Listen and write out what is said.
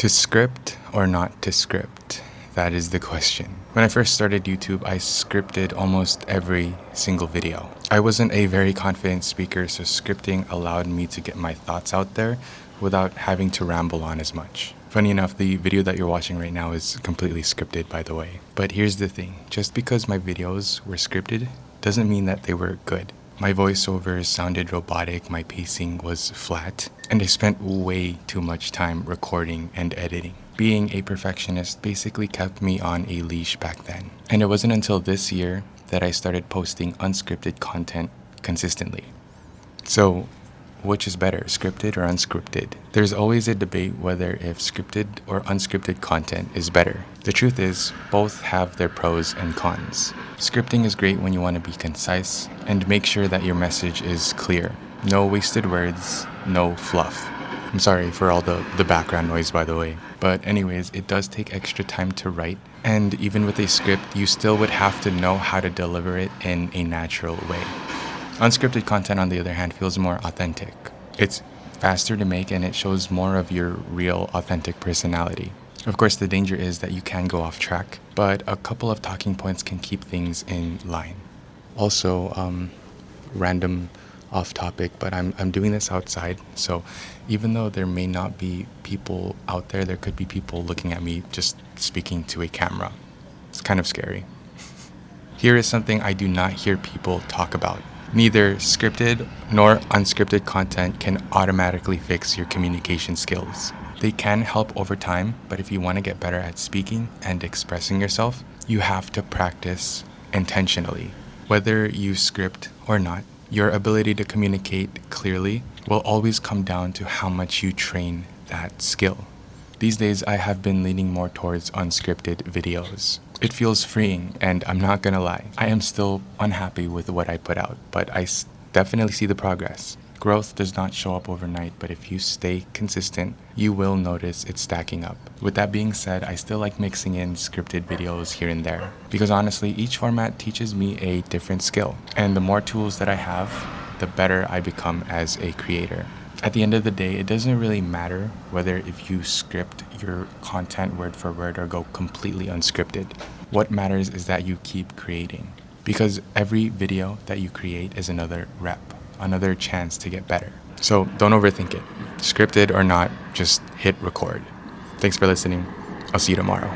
To script or not to script? That is the question. When I first started YouTube, I scripted almost every single video. I wasn't a very confident speaker, so scripting allowed me to get my thoughts out there without having to ramble on as much. Funny enough, the video that you're watching right now is completely scripted, by the way. But here's the thing, just because my videos were scripted doesn't mean that they were good. My voiceovers sounded robotic, my pacing was flat, and I spent way too much time recording and editing. Being a perfectionist basically kept me on a leash back then. And it wasn't until this year that I started posting unscripted content consistently. So, which is better, scripted or unscripted? There's always a debate whether if scripted or unscripted content is better. The truth is, both have their pros and cons. Scripting is great when you want to be concise and make sure that your message is clear. No wasted words, no fluff. I'm sorry for all the background noise, by the way. But anyways, it does take extra time to write. And even with a script, you still would have to know how to deliver it in a natural way. Unscripted content, on the other hand, feels more authentic. It's faster to make and it shows more of your real, authentic personality. Of course, the danger is that you can go off track, but a couple of talking points can keep things in line. Also, random off topic, but I'm doing this outside, so even though there may not be people out there could be people looking at me just speaking to a camera. It's kind of scary. Here is something I do not hear people talk about. Neither scripted nor unscripted content can automatically fix your communication skills. They can help over time, but if you want to get better at speaking and expressing yourself, you have to practice intentionally. Whether you script or not, your ability to communicate clearly will always come down to how much you train that skill. These days, I have been leaning more towards unscripted videos. It feels freeing, and I'm not gonna lie, I am still unhappy with what I put out, but I definitely see the progress. Growth does not show up overnight, but if you stay consistent, you will notice it stacking up. With that being said, I still like mixing in scripted videos here and there, because honestly, each format teaches me a different skill, and the more tools that I have, the better I become as a creator. At the end of the day, it doesn't really matter whether if you script your content word for word or go completely unscripted. What matters is that you keep creating, because every video that you create is another rep, another chance to get better. So don't overthink it. Scripted or not, just hit record. Thanks for listening. I'll see you tomorrow.